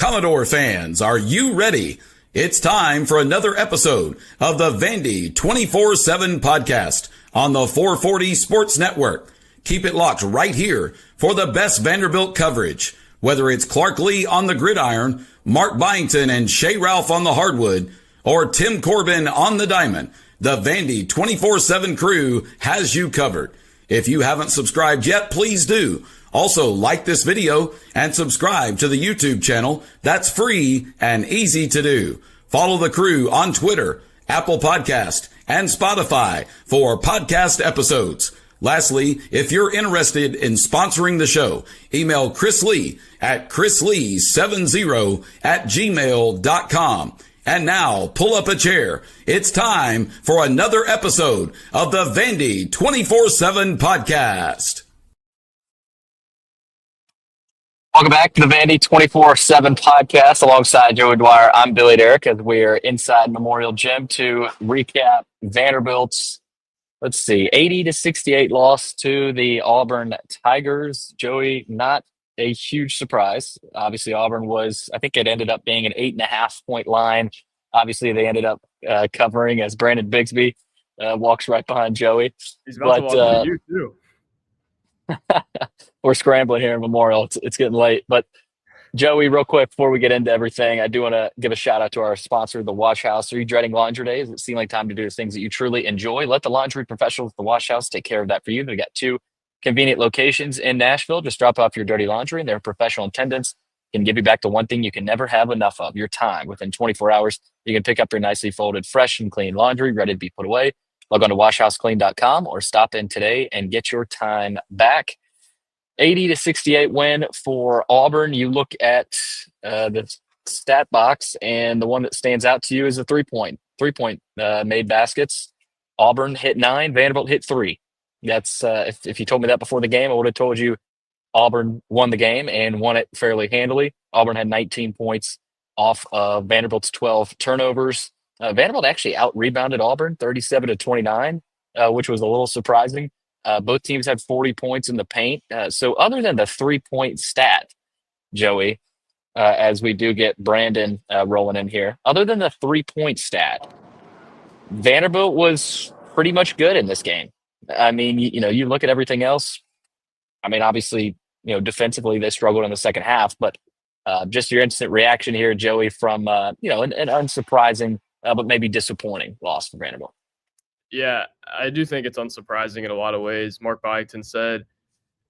Commodore fans, are you ready? It's time for another episode of the Vandy 24/7 podcast on the 440 Sports Network. Keep it locked right here for the best Vanderbilt coverage. Whether it's Clark Lee on the gridiron, Mark Byington and Shea Ralph on the hardwood, or Tim Corbin on the diamond, the Vandy 24/7 crew has you covered. If you haven't subscribed yet, please do. Also, like this video and subscribe to the YouTube channel. That's free and easy to do. Follow the crew on Twitter, Apple Podcast, and Spotify for podcast episodes. Lastly, if you're interested in sponsoring the show, email Chris Lee at chrislee70@gmail.com. And now, pull up a chair. It's time for another episode of the Vandy 24/7 podcast. Welcome back to the Vandy 24/7 podcast alongside Joey Dwyer. I'm Billy Derrick as we're inside Memorial Gym to recap Vanderbilt's, 80-68 loss to the Auburn Tigers. Joey, not a huge surprise. Obviously, Auburn was, I think it ended up being an 8.5-point line. Obviously, they ended up covering as Brandon Bigsby walks right behind Joey. He's about to walk behind you, too. We're scrambling here in Memorial. It's getting late. But, Joey, real quick, before we get into everything, I do want to give a shout-out to our sponsor, The Wash House. Are you dreading laundry days? It seems like time to do the things that you truly enjoy. Let the laundry professionals at The Wash House take care of that for you. They've got 2 convenient locations in Nashville. Just drop off your dirty laundry, and their professional attendants can give you back the one thing you can never have enough of, your time. Within 24 hours, you can pick up your nicely folded, fresh and clean laundry, ready to be put away. Log on to washhouseclean.com or stop in today and get your time back. 80-68 win for Auburn. You look at the stat box, and the one that stands out to you is the three-point made baskets. Auburn hit 9, Vanderbilt hit 3. That's if you told me that before the game, I would have told you Auburn won the game and won it fairly handily. Auburn had 19 points off of Vanderbilt's 12 turnovers. Vanderbilt actually out-rebounded Auburn 37-29, which was a little surprising. Both teams had 40 points in the paint. So other than the 3-point stat, Joey, as we do get Brandon rolling in here, other than the 3-point stat, Vanderbilt was pretty much good in this game. I mean, you look at everything else. I mean, obviously, defensively they struggled in the second half, but just your instant reaction here, Joey, from an unsurprising but maybe disappointing loss for Vanderbilt. Yeah, I do think it's unsurprising in a lot of ways. Mark Byington said,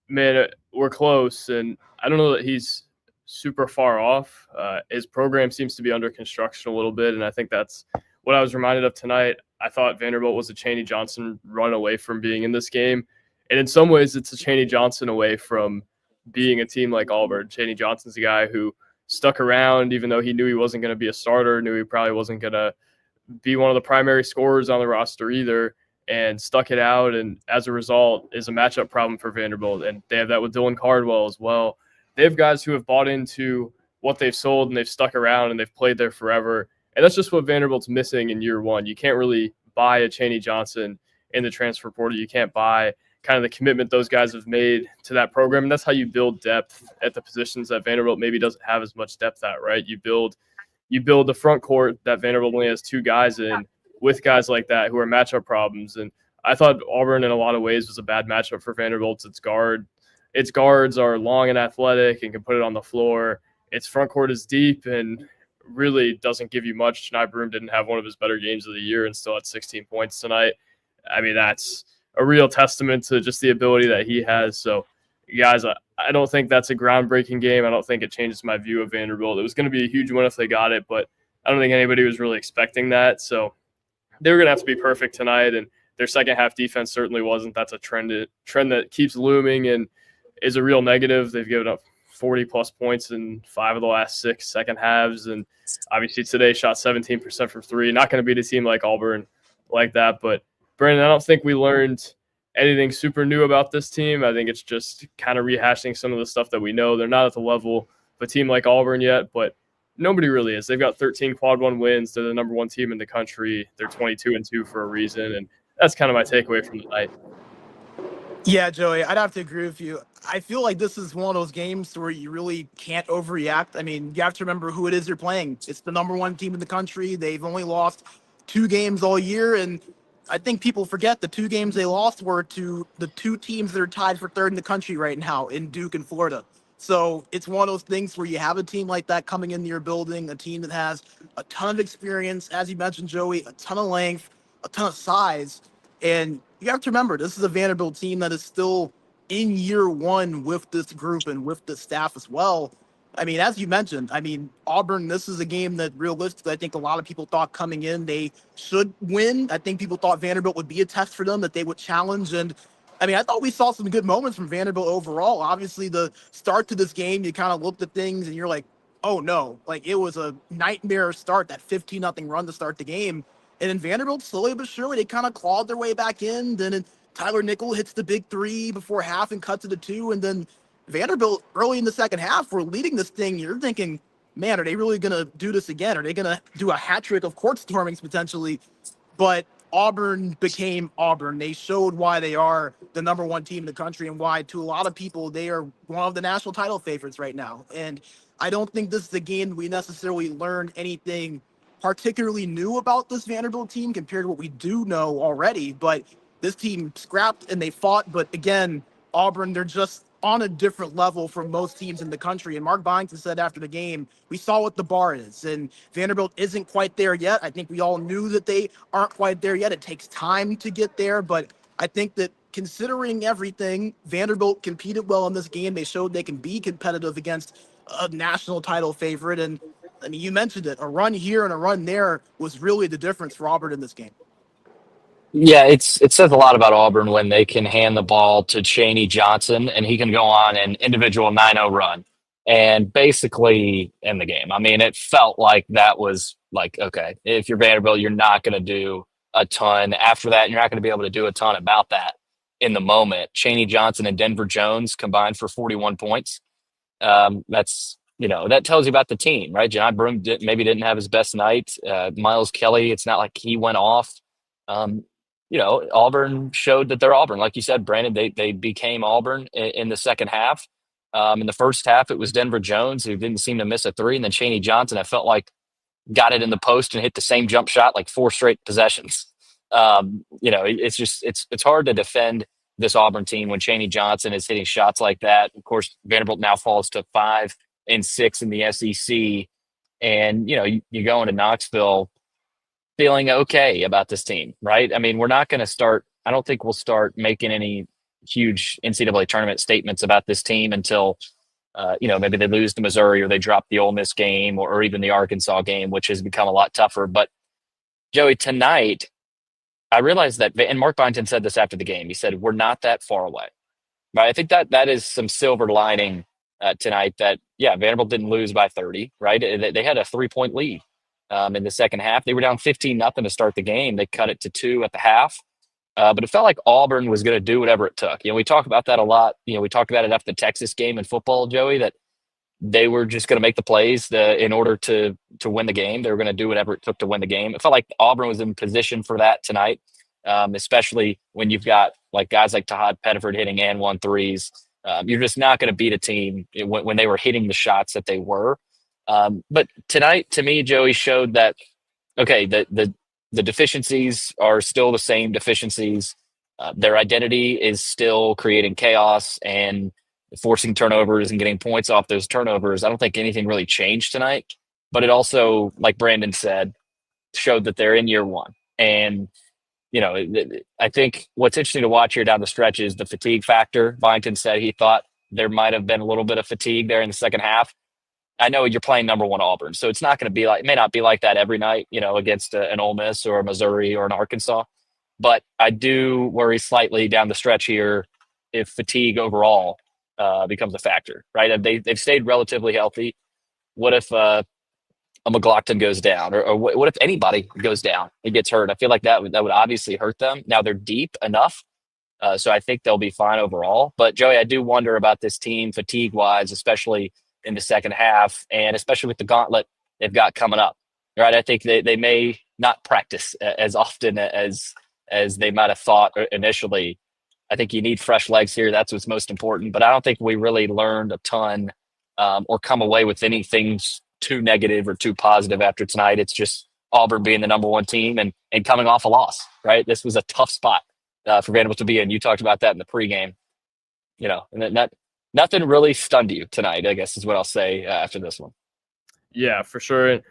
man, we're close, and I don't know that he's super far off. His program seems to be under construction a little bit, and I think that's what I was reminded of tonight. I thought Vanderbilt was a Chaney Johnson run away from being in this game, and in some ways it's a Chaney Johnson away from being a team like Auburn. Chaney Johnson's a guy who stuck around even though he knew he wasn't going to be a starter, knew he probably wasn't going to be one of the primary scorers on the roster either, and stuck it out, and as a result is a matchup problem for Vanderbilt. And they have that with Dylan Cardwell as well. They have guys who have bought into what they've sold, and they've stuck around, and they've played there forever. And that's just what Vanderbilt's missing in year one. You can't really buy a Chaney Johnson in the transfer portal. You can't buy kind of the commitment those guys have made to that program. And that's how you build depth at the positions that Vanderbilt maybe doesn't have as much depth at, right? You build the front court that Vanderbilt only has 2 guys in with guys like that who are matchup problems. And I thought Auburn in a lot of ways was a bad matchup for Vanderbilt. Its guards are long and athletic and can put it on the floor. Its front court is deep and really doesn't give you much. Chani Broome didn't have one of his better games of the year and still had 16 points tonight. I mean, that's a real testament to just the ability that he has. So, guys, I don't think that's a groundbreaking game. I don't think it changes my view of Vanderbilt. It was going to be a huge win if they got it, but I don't think anybody was really expecting that. So they were going to have to be perfect tonight, and their second half defense certainly wasn't. That's a trend that keeps looming and is a real negative. They've given up 40-plus points in 5 of the last 6 second halves, and obviously today shot 17% from 3. Not going to beat a team like Auburn like that, but Brandon, I don't think we learned anything super new about this team. I think it's just kind of rehashing some of the stuff that we know. They're not at the level of a team like Auburn yet, but nobody really is. They've got 13 quad 1 wins. They're the number 1 team in the country. They're 22-2 for a reason, and that's kind of my takeaway from tonight. Yeah, Joey, I'd have to agree with you. I feel like this is one of those games where you really can't overreact. I mean, you have to remember who it is you're playing. It's the number one team in the country. They've only lost 2 games all year, and I think people forget the 2 games they lost were to the 2 teams that are tied for third in the country right now in Duke and Florida. So it's one of those things where you have a team like that coming into your building, a team that has a ton of experience, as you mentioned, Joey, a ton of length, a ton of size. And you have to remember, this is a Vanderbilt team that is still in year one with this group and with the staff as well. I mean, as you mentioned, I mean, Auburn, this is a game that realistically, I think a lot of people thought coming in they should win. I think people thought Vanderbilt would be a test for them, that they would challenge. And I mean, I thought we saw some good moments from Vanderbilt overall. Obviously, the start to this game, you kind of looked at things and you're like, oh no, like it was a nightmare start, that 15-0 run to start the game. And then Vanderbilt, slowly but surely, they kind of clawed their way back in. Then Tyler Nickel hits the big three before half and cuts it to 2. And then Vanderbilt, early in the second half, were leading this thing. You're thinking, man, are they really going to do this again? Are they going to do a hat trick of court stormings potentially? But Auburn became Auburn. They showed why they are the number one team in the country and why, to a lot of people, they are one of the national title favorites right now. And I don't think this is a game we necessarily learned anything particularly new about this Vanderbilt team compared to what we do know already. But this team scrapped and they fought. But again, Auburn, they're just on a different level from most teams in the country. And Mark Byington said after the game, we saw what the bar is. And Vanderbilt isn't quite there yet. I think we all knew that they aren't quite there yet. It takes time to get there. But I think that considering everything, Vanderbilt competed well in this game. They showed they can be competitive against a national title favorite. And I mean, you mentioned it. A run here and a run there was really the difference for Auburn in this game. Yeah, it says a lot about Auburn when they can hand the ball to Chaney Johnson and he can go on an individual 9-0 run and basically end the game. I mean, it felt like that was like, okay, if you're Vanderbilt, you're not going to do a ton after that. And you're not going to be able to do a ton about that in the moment. Chaney Johnson and Denver Jones combined for 41 points. That's, that tells you about the team, right? John Broome maybe didn't have his best night. Miles Kelly, it's not like he went off. Um, Auburn showed that they're Auburn. Like you said, Brandon, they became Auburn in the second half. In the first half, it was Denver Jones who didn't seem to miss a three, and then Chaney Johnson, I felt like, got it in the post and hit the same jump shot like 4 straight possessions. It's hard to defend this Auburn team when Chaney Johnson is hitting shots like that. Of course, Vanderbilt now falls to 5 and 6 in the SEC, and you go into Knoxville feeling okay about this team, right? I mean, we're not going to start. I don't think we'll start making any huge NCAA tournament statements about this team until maybe they lose to Missouri or they drop the Ole Miss game or even the Arkansas game, which has become a lot tougher. But Joey, tonight, I realized that, and Mark Byington said this after the game. He said, we're not that far away. Right? I think that is some silver lining tonight that, Vanderbilt didn't lose by 30, right? They had a 3-point lead in the second half. They were down 15-0 to start the game. They cut it to 2 at the half. But it felt like Auburn was going to do whatever it took. We talk about that a lot. We talked about it after the Texas game in football, Joey, that they were just going to make the plays in order to win the game. They were going to do whatever it took to win the game. It felt like Auburn was in position for that tonight, especially when you've got like guys like Tahad Pettiford hitting and 1 threes. You're just not going to beat a team when they were hitting the shots that they were. But tonight, to me, Joey showed that, okay, the deficiencies are still the same deficiencies. Their identity is still creating chaos and forcing turnovers and getting points off those turnovers. I don't think anything really changed tonight, but it also, like Brandon said, showed that they're in year one. And, I think what's interesting to watch here down the stretch is the fatigue factor. Byington said he thought there might have been a little bit of fatigue there in the second half. I know you're playing number one Auburn, so it's not going to be like, it may not be like that every night, against an Ole Miss or a Missouri or an Arkansas. But I do worry slightly down the stretch here if fatigue overall becomes a factor, right? They've stayed relatively healthy. What if a McLaughlin goes down, or what if anybody goes down and gets hurt? I feel like that would obviously hurt them. Now they're deep enough, so I think they'll be fine overall. But Joey, I do wonder about this team fatigue-wise, especially in the second half, and especially with the gauntlet they've got coming up, right? I think they may not practice as often as they might have thought initially. I think you need fresh legs here. That's what's most important. But I don't think we really learned a ton or come away with anything too negative or too positive after tonight. It's just Auburn being the number one team and coming off a loss, right? This was a tough spot for Vanderbilt to be in. You talked about that in the pregame, and nothing really stunned you tonight, I guess is what I'll say after this one. Yeah, for sure. And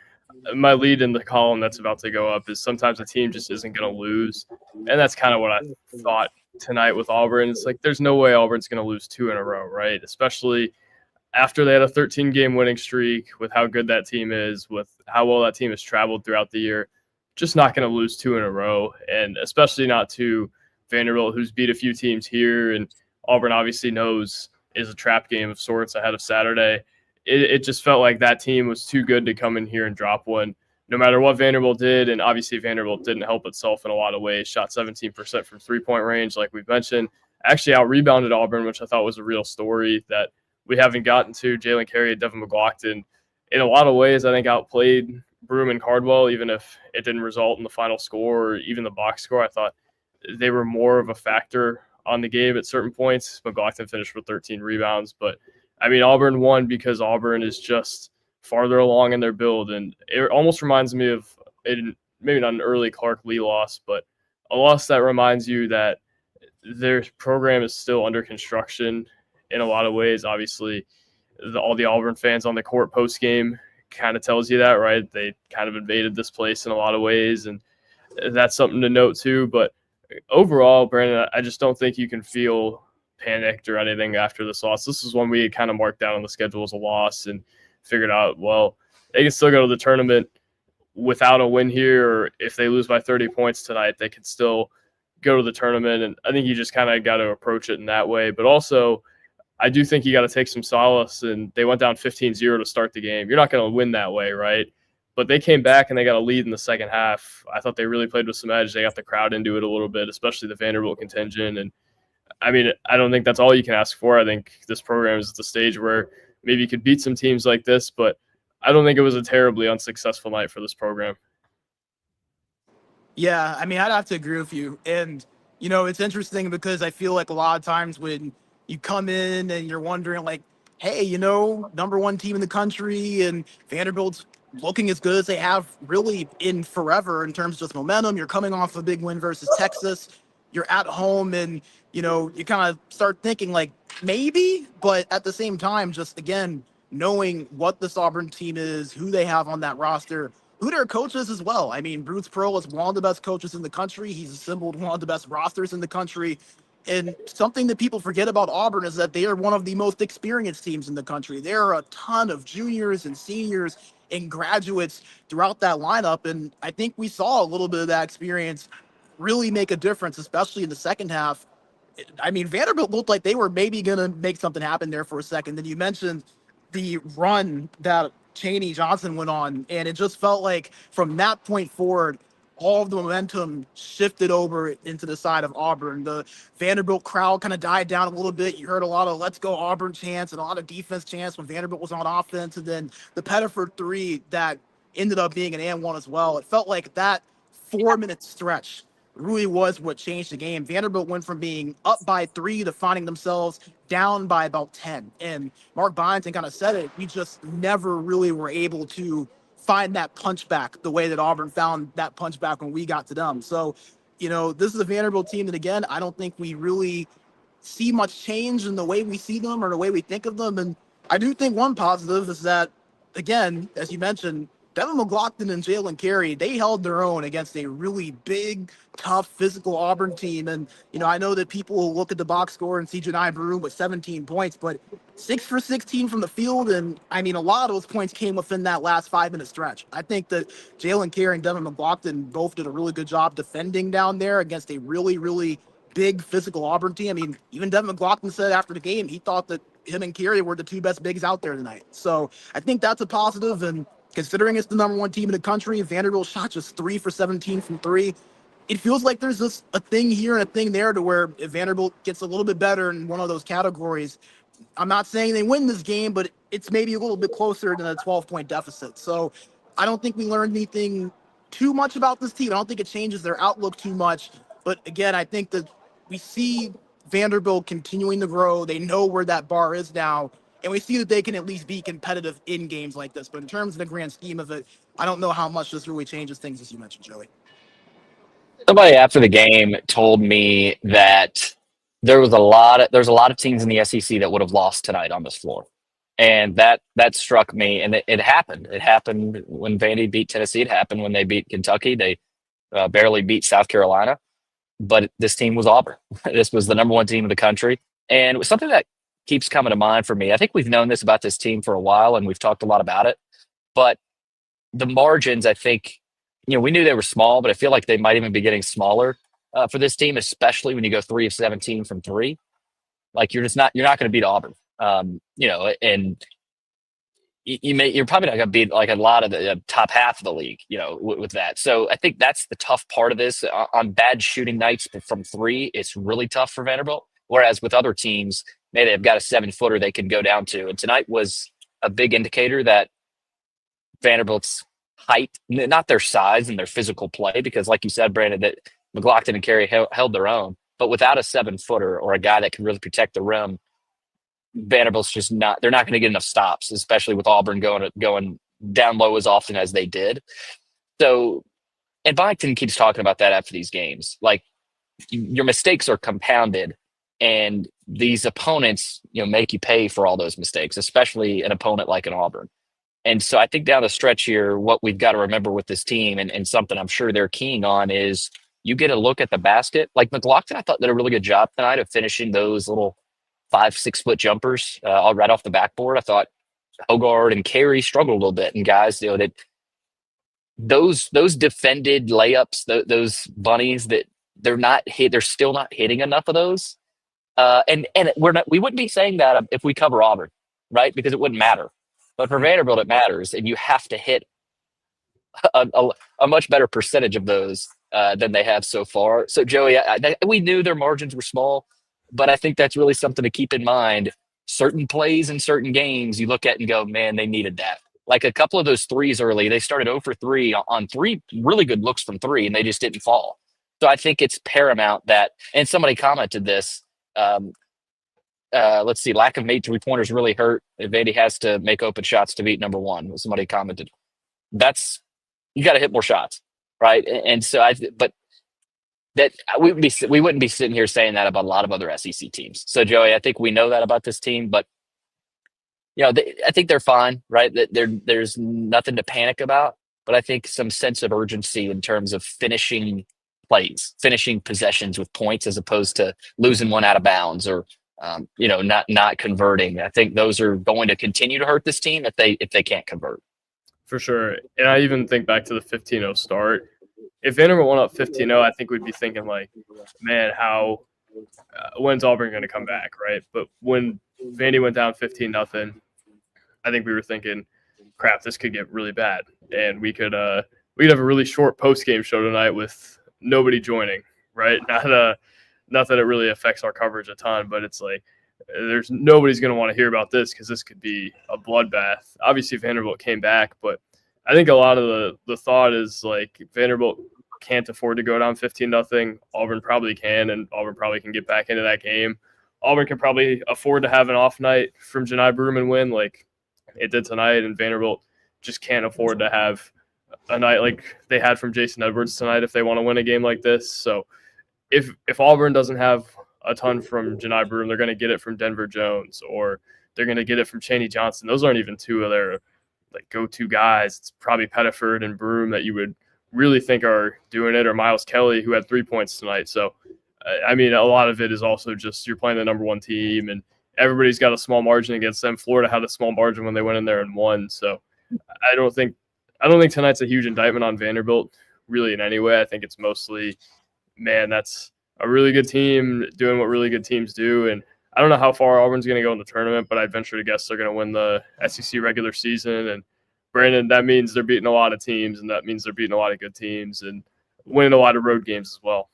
my lead in the column that's about to go up is sometimes a team just isn't going to lose. And that's kind of what I thought tonight with Auburn. It's like there's no way Auburn's going to lose 2 in a row, right? Especially after they had a 13-game winning streak, with how good that team is, with how well that team has traveled throughout the year. Just not going to lose 2 in a row, and especially not to Vanderbilt, who's beat a few teams here, and Auburn obviously knows is a trap game of sorts ahead of Saturday. It just felt like that team was too good to come in here and drop one, no matter what Vanderbilt did. And obviously Vanderbilt didn't help itself in a lot of ways. Shot 17% from three-point range, like we've mentioned. Actually out-rebounded Auburn, which I thought was a real story that we haven't gotten to. Jalen Carey and Devin McLaughlin, in a lot of ways, I think outplayed Broome and Cardwell, even if it didn't result in the final score or even the box score. I thought they were more of a factor on the game at certain points. McLaughlin finished with 13 rebounds, but I mean, Auburn won because Auburn is just farther along in their build. And it almost reminds me of maybe not an early Clark Lee loss, but a loss that reminds you that their program is still under construction in a lot of ways. Obviously, all the Auburn fans on the court post-game kind of tells you that, right? They kind of invaded this place in a lot of ways, and that's something to note too. But overall, Brandon, I just don't think you can feel panicked or anything after this loss. This is one we had kind of marked down on the schedule as a loss and figured out, well, they can still go to the tournament without a win here, or if they lose by 30 points tonight, they can still go to the tournament. And I think you just kind of got to approach it in that way. But also, I do think you got to take some solace, and they went down 15-0 to start the game. You're not going to win that way, right? But they came back and they got a lead in the second half. I thought they really played with some edge. They got the crowd into it a little bit, especially the Vanderbilt contingent. And I mean, I don't think that's all you can ask for. I think this program is at the stage where maybe you could beat some teams like this, but I don't think it was a terribly unsuccessful night for this program. Yeah, I mean, I'd have to agree with you. And, it's interesting because I feel like a lot of times when you come in and you're wondering, like, hey, number one team in the country, and Vanderbilt's looking as good as they have really in forever in terms of just momentum. You're coming off a big win versus Texas. You're at home, and, you kind of start thinking, like, maybe. But at the same time, just, again, knowing what this Auburn team is, who they have on that roster, who their coach is as well. I mean, Bruce Pearl is one of the best coaches in the country. He's assembled one of the best rosters in the country. And something that people forget about Auburn is that they are one of the most experienced teams in the country. There are a ton of juniors and seniors and graduates throughout that lineup. And I think we saw a little bit of that experience really make a difference, especially in the second half. I mean, Vanderbilt looked like they were maybe going to make something happen there for a second. Then you mentioned the run that Chaney Johnson went on, and it just felt like from that point forward, all of the momentum shifted over into the side of Auburn. The Vanderbilt crowd kind of died down a little bit. You heard a lot of "Let's go Auburn" chants and a lot of defense chants when Vanderbilt was on offense. And then the Pettiford three that ended up being an and one as well. It felt like that 4-minute stretch really was what changed the game. Vanderbilt went from being up by 3 to finding themselves down by about 10. And Mark Byington kind of said it. We just never really were able to find that punch back the way that Auburn found that punch back when we got to them. So, this is a Vanderbilt team that, again, I don't think we really see much change in the way we see them or the way we think of them. And I do think one positive is that, again, as you mentioned, Devin McLaughlin and Jalen Carey, they held their own against a really big, tough, physical Auburn team. And, I know that people will look at the box score and see Janai Broome with 17 points, but 6 for 16 from the field. And, I mean, a lot of those points came within that last 5-minute stretch. I think that Jalen Carey and Devin McLaughlin both did a really good job defending down there against a really, really big physical Auburn team. I mean, even Devin McLaughlin said after the game, he thought that him and Carey were the two best bigs out there tonight. So I think that's a positive. And considering it's the number one team in the country, Vanderbilt shot just 3 for 17 from 3. It feels like there's just a thing here and a thing there to where if Vanderbilt gets a little bit better in one of those categories, I'm not saying they win this game, but it's maybe a little bit closer than a 12-point deficit. So I don't think we learned anything too much about this team. I don't think it changes their outlook too much. But again, I think that we see Vanderbilt continuing to grow. They know where that bar is now, and we see that they can at least be competitive in games like this. But in terms of the grand scheme of it, I don't know how much this really changes things, as you mentioned, Joey. Somebody after the game told me that there's a lot of teams in the SEC that would have lost tonight on this floor, and that struck me. And it happened. It happened when Vandy beat Tennessee. It happened when they beat Kentucky. They barely beat South Carolina, but this team was Auburn. This was the number one team in the country, and it was something that keeps coming to mind for me. I think we've known this about this team for a while, and we've talked a lot about it, but the margins, I think, we knew they were small, but I feel like they might even be getting smaller for this team, especially when you go 3 of 17 from three. Like you're not going to beat Auburn, and you're probably not going to beat like a lot of the top half of the league, with that. So I think that's the tough part of this. On bad shooting nights from three, it's really tough for Vanderbilt. Whereas with other teams, maybe they've got a 7-footer they can go down to. And tonight was a big indicator that Vanderbilt's height, not their size and their physical play, because like you said, Brandon, that McLaughlin and Carey held their own, but without a 7-footer or a guy that can really protect the rim, Vanderbilt's just they're not going to get enough stops, especially with Auburn going down low as often as they did. So, and Byington keeps talking about that after these games, like your mistakes are compounded and these opponents, make you pay for all those mistakes, especially an opponent like an Auburn. And so I think down the stretch here, what we've got to remember with this team and something I'm sure they're keen on is you get a look at the basket. Like McLaughlin, I thought did a really good job tonight of finishing those little 5-6 foot jumpers all right off the backboard. I thought Hogard and Carey struggled a little bit. And guys, that those defended layups, those bunnies that they're still not hitting enough of those. And we wouldn't be saying that if we cover Auburn, right? Because it wouldn't matter. But for Vanderbilt, it matters, and you have to hit a much better percentage of those than they have so far. So, Joey, we knew their margins were small, but I think that's really something to keep in mind. Certain plays in certain games, you look at and go, man, they needed that. Like a couple of those threes early, they started 0 for 3 on 3 really good looks from 3, and they just didn't fall. So I think it's paramount that, and somebody commented this, let's see, lack of made 3-pointers really hurt. Vandy has to make open shots to beat number one. Somebody commented. You got to hit more shots, right? And so we wouldn't be sitting here saying that about a lot of other SEC teams. So Joey, I think we know that about this team, but I think they're fine, right? There's nothing to panic about, but I think some sense of urgency in terms of finishing plays, finishing possessions with points as opposed to losing one out of bounds or not converting. I think those are going to continue to hurt this team if they can't convert. For sure. And I even think back to the 15-0 start. If Vanderbilt went up 15-0, I think we'd be thinking like, man, when's Auburn going to come back, right? But when Vandy went down 15-0, I think we were thinking, crap, this could get really bad. And we'd have a really short post-game show tonight with nobody joining, right? Not that it really affects our coverage a ton, but it's like nobody's going to want to hear about this because this could be a bloodbath. Obviously, Vanderbilt came back, but I think a lot of the thought is like Vanderbilt can't afford to go down 15-0. Auburn probably can, and Auburn probably can get back into that game. Auburn can probably afford to have an off night from Janai Broom and win like it did tonight, and Vanderbilt just can't afford to have a night like they had from Jason Edwards tonight if they want to win a game like this. So if Auburn doesn't have a ton from Janai Broom, they're going to get it from Denver Jones, or they're going to get it from Chaney Johnson. Those aren't even two of their like go-to guys. It's probably Pettiford and Broom that you would really think are doing it, or Miles Kelly, who had 3 points tonight. So, I mean, a lot of it is also just you're playing the number one team, and everybody's got a small margin against them. Florida had a small margin when they went in there and won. So, I don't think tonight's a huge indictment on Vanderbilt, really, in any way. I think it's mostly, man, that's a really good team doing what really good teams do. And I don't know how far Auburn's going to go in the tournament, but I'd venture to guess they're going to win the SEC regular season. And Brandon, that means they're beating a lot of teams, and that means they're beating a lot of good teams and winning a lot of road games as well.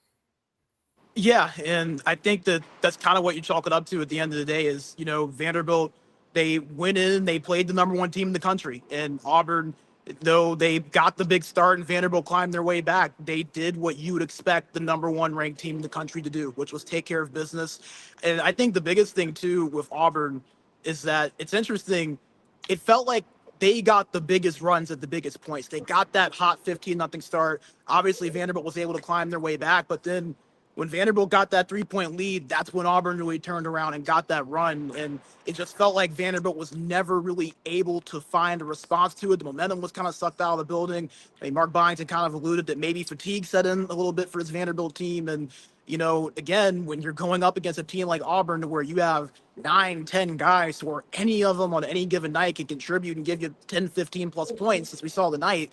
Yeah, and I think that's kind of what you chalk it up to at the end of the day is, Vanderbilt, they went in, they played the number one team in the country, and Auburn Though they got the big start and Vanderbilt climbed their way back, they did what you would expect the number one ranked team in the country to do, which was take care of business. And I think the biggest thing too with Auburn is that it's interesting. It felt like they got the biggest runs at the biggest points. They got that hot 15-0 start. Obviously, Vanderbilt was able to climb their way back, but then when Vanderbilt got that 3-point lead, that's when Auburn really turned around and got that run. And it just felt like Vanderbilt was never really able to find a response to it. The momentum was kind of sucked out of the building. I mean, Mark Byington kind of alluded that maybe fatigue set in a little bit for his Vanderbilt team. And, again, when you're going up against a team like Auburn where you have 9, 10 guys where any of them on any given night can contribute and give you 10, 15 plus points, as we saw tonight,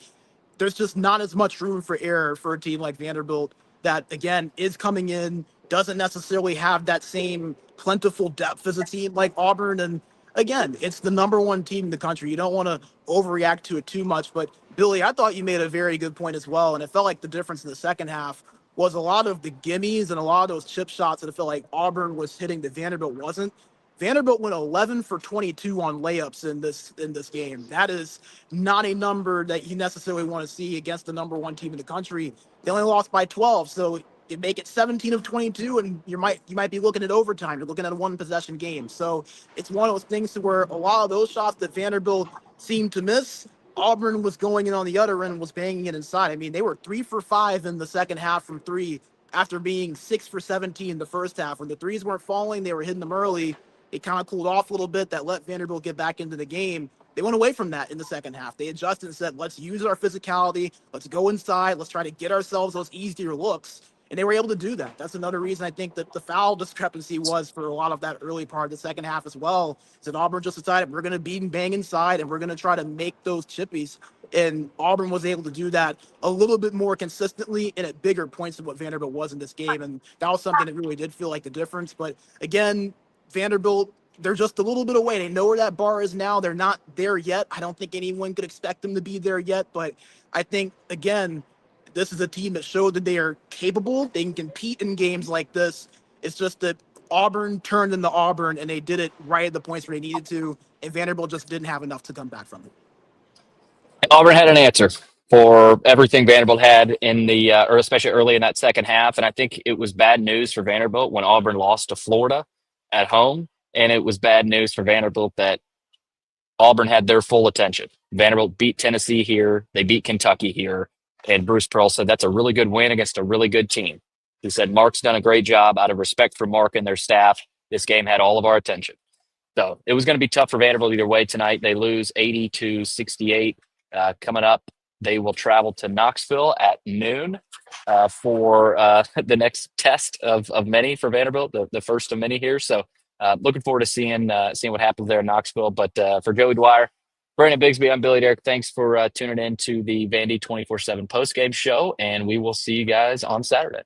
there's just not as much room for error for a team like Vanderbilt that, again, is coming in, doesn't necessarily have that same plentiful depth as a team like Auburn. And again, it's the number one team in the country. You don't want to overreact to it too much. But Billy, I thought you made a very good point as well. And it felt like the difference in the second half was a lot of the gimmies and a lot of those chip shots that I felt like Auburn was hitting that Vanderbilt wasn't. Vanderbilt went 11 for 22 on layups in this game. That is not a number that you necessarily want to see against the number one team in the country. They only lost by 12, so you make it 17 of 22, and you might be looking at overtime. You're looking at a one possession game. So it's one of those things where a lot of those shots that Vanderbilt seemed to miss, Auburn was going in on the other end and was banging it inside. I mean, they were 3 for 5 in the second half from three after being 6 for 17 in the first half. When the threes weren't falling, they were hitting them early. It kind of cooled off a little bit. That let Vanderbilt get back into the game. They went away from that in the second half. They adjusted and said, let's use our physicality. Let's go inside. Let's try to get ourselves those easier looks. And they were able to do that. That's another reason I think that the foul discrepancy was for a lot of that early part of the second half as well. So Auburn just decided we're going to beat and bang inside, and we're going to try to make those chippies. And Auburn was able to do that a little bit more consistently and at bigger points than what Vanderbilt was in this game. And that was something that really did feel like the difference. But again, Vanderbilt, they're just a little bit away. They know where that bar is now. They're not there yet. I don't think anyone could expect them to be there yet. But I think, again, this is a team that showed that they are capable. They can compete in games like this. It's just that Auburn turned into Auburn, and they did it right at the points where they needed to, and Vanderbilt just didn't have enough to come back from it. Auburn had an answer for everything Vanderbilt had in the, or especially early in that second half. And I think it was bad news for Vanderbilt when Auburn lost to Florida at home. And it was bad news for Vanderbilt that Auburn had their full attention. Vanderbilt beat Tennessee here. They beat Kentucky here. And Bruce Pearl said that's a really good win against a really good team. He said Mark's done a great job. Out of respect for Mark and their staff, this game had all of our attention. So it was going to be tough for Vanderbilt either way tonight. They lose 80-68. Coming up, they will travel to Knoxville at noon for the next test of many for Vanderbilt, the first of many here. So looking forward to seeing what happens there in Knoxville. But for Joey Dwyer, Brandon Bigsby, I'm Billy Derrick. Thanks for tuning in to the Vandy 24/7 postgame show, and we will see you guys on Saturday.